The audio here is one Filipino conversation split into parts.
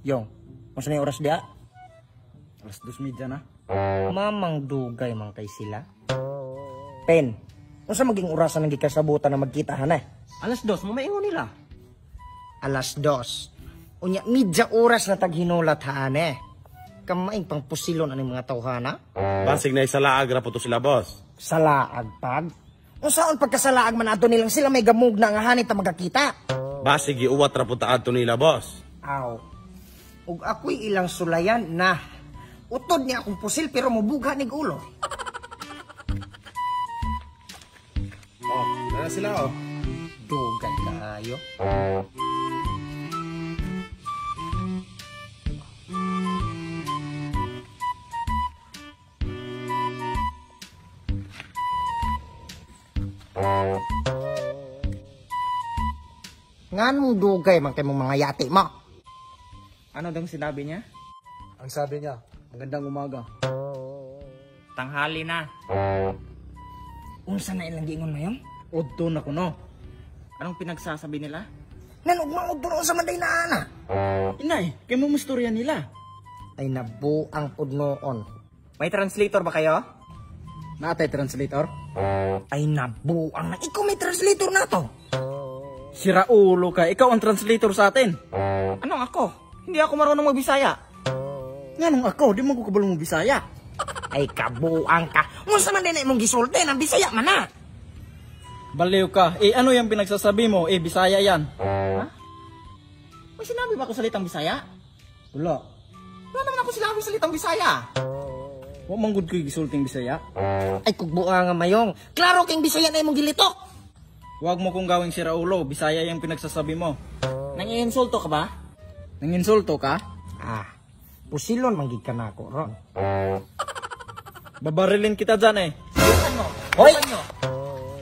Yung, kung saan yung oras dia? Alas 2:30 na. Mamang dugay man kay sila. Pen, kung saan maging orasan ng gikasabutan na magkita na? Alas 2, mamaingon nila. Alas 2. Unya, midya oras na taghinulat haane. Kamaing pang pusilon ang mga tawhana. Basig na isalaag na po to sila, boss. Salaag pag? Kung saan pagkasalaag man ato nilang sila may gamug na nga hanit na magkakita. Basig iuwat na po taad to nila, boss. Aw. Ug ako'y ilang sulayan na utod niya akong pusil pero mubugha ni ulo. Oh, na sila, oh. Dugay kaayo. Ngan mo dugay man kay mong mga yati mo. Ano daw sinabi niya? Ang sabi niya, magandang umaga. Tanghali na. Unsa na ilang giingon na yun? Udto na kuno. Anong pinagsasabi nila? Nanugmaog doon sa manday na ana. Inay, kay mo mustorya nila. Ay nabuang pod noon. May translator ba kayo? Natay translator? Ay nabuang na. Ikaw may translator na to. Sira ulo ka, ikaw ang translator sa atin. Anong ako? Hindi ako marunong magbisaya. Nganong ako, di mo ko kabalong mo Bisaya. Ay kabuang ka. Unsa man din na imong gisulti nang Bisaya man na. Baliw ka. Ano yung pinagsasabi mo? Bisaya yan. Ha? May sinabi ba ako salitang Bisaya? Wala. Wala naman ako sinabi salitang Bisaya. Wa manggod ko gisulting Bisaya. Ay kugbuang nga mayong. Klaro king Bisaya na imong gilitok. Huwag mo kong gawing sira ulo. Bisaya yung pinagsasabi mo. Nangiinsulto ka ba? Nanginsulto ka? Ah, pusilon manggid ka na ako ron. Babarilin kita dyan eh. Subukan mo. Hoy!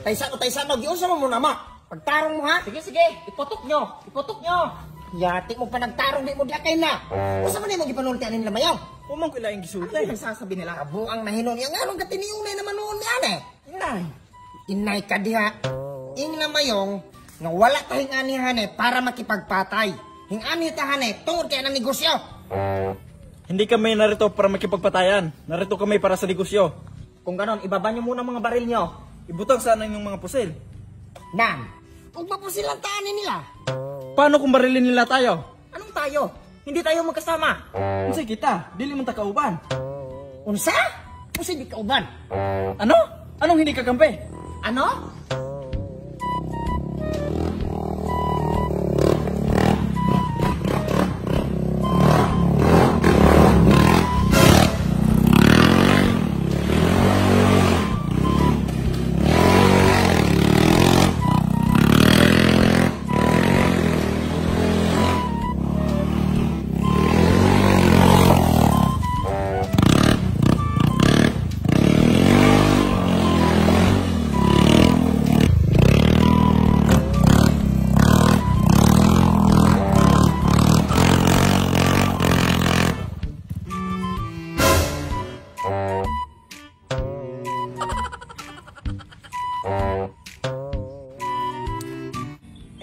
Taysa no, giunsa mo muna ma. Pagtarong mo ha. Sige, sige. Ipotok nyo. Ipotok nyo. Yati mo pa nagtarong di mo diakay na. Unsa man imong gipanultian nila mayong? Umang ko ilaing gisulti. Ano nagsasabi nila? Kabuang nahinon. Yang anong katiniunay naman noon yan eh. Inay. Inay ka diha. Ing na mayong nga wala tayong anihan eh para makipagpatay. Hing-ani tahan eh tungod kaya ng negosyo. Hindi kami narito para makipagpatayan. Narito kami para sa negosyo. Kung ganon, ibaba nyo muna mga baril nyo. Ibutang sana yung mga pusil. Nan, huwag pa po silang taanin nila. Paano kung barilin nila tayo? Anong tayo? Hindi tayo magkasama. Unsay kita? Dili man ta kauban. Unsa? Unsa di kauban? Ano? Anong hindi kakampi? Ano?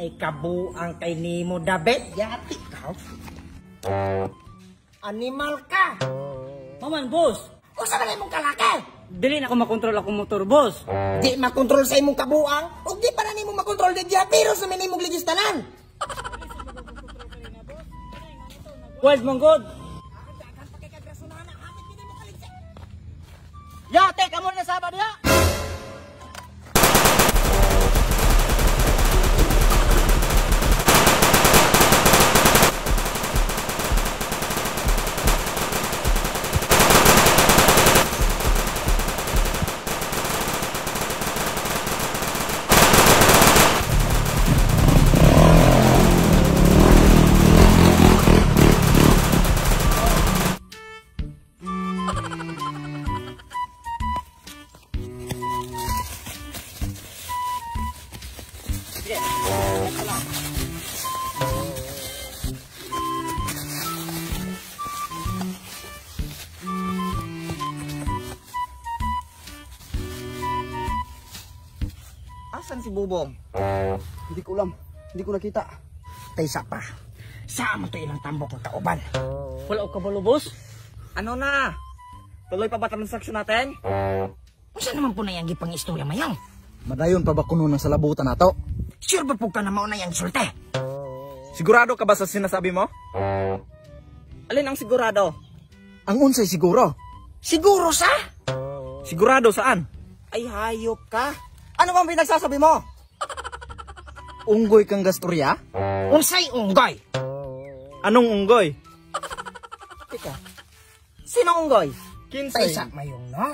Ay kabuang kay nimo dabet. Yati ka. Animal ka. Maman, boss. Unsa man imong kalaki? Dili na ako makontrol akong motor, boss. Di makontrol sa imong kabuang. Ug di pa na nimo makontrol di pero sa minimong ligistanan. Wild manggod. Yate, kamo na saba diha. Asan si Bubong? Hindi ko alam. Hindi ko nakita. Taysa pa. Saan man to ilang tambok ng kauban? Wala ka balo, boss? Ano na? Tuloy pa ba transaksyon natin? Saan naman po na yung gipang istorya mayang? Madayon pa ba kuno ng salabutan nato? Sure ba po ka na mauna yung sulte? Sigurado ka ba sa sinasabi mo? Alin ang sigurado? Ang unsay siguro. Siguro sa? Sigurado saan? Ay hayop ka. Ano bang pinagsasabi mo? Unggoy kang gastorya? Unsay unggoy? Anong unggoy? Teka. Sino unggoy? Paysa mayong no?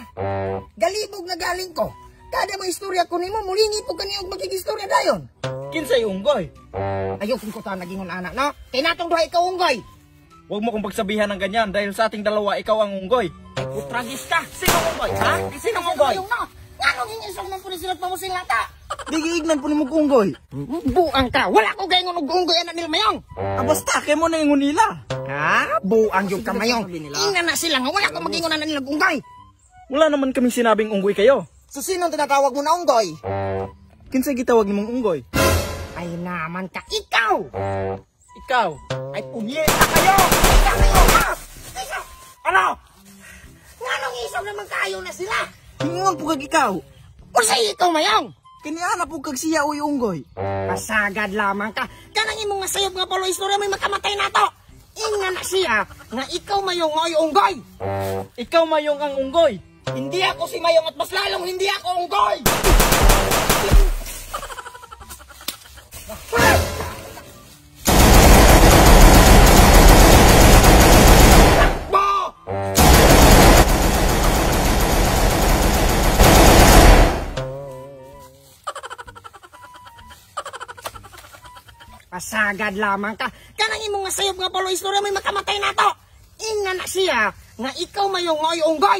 Galibog na galing ko. Kada mo istorya ko nimo, mulingi po kaniyo magkikistorya dayon. Kinsay unggoy? Ayaw ko ta naging anak, no? Tinatong duha ikaw unggoy. Huwag mo kong pagsabihan ng ganyan dahil sa ating dalawa ikaw ang unggoy. Ay, putragis ka. Sino unggoy, ha? Sino unggoy? Ano gingisog man po ni silat pa mo sila ta? Digiignan po ni mo unggoy. Buang ka. Wala ko gayon og unggoy anak nila mayong. Basta kay mo na ingon nila. Ha? Buang yung kamayong. Ina na sila nga. Wala ko magingon na nila unggoy. Wala naman kaming sinabing unggoy kayo. So sino tinatawag mo na unggoy? Kinsay gitawag nimong unggoy? Ay naman ka. Ikaw! Ikaw. Ay punyeta kayo! Punyeta kayo! Ha? Ikaw! Ano? Nga nung isaw naman kayo na sila? Hingon po kag ikaw. O sa ikaw mayong? Kiniana po kag siya uy unggoy. Pasagad lamang ka. Kanang imong nga sayop nga palo istorya may makamatay na to. Inga na siya nga ikaw mayong oy unggoy. Ikaw mayong ang unggoy. Hindi ako si Mayong at mas lalong hindi ako unggoy. Takbo! Pasagad lamang ka. Kanang imong nga sayop nga palo istorya may makamatay na to. Inga na siya nga ikaw mayong oy unggoy.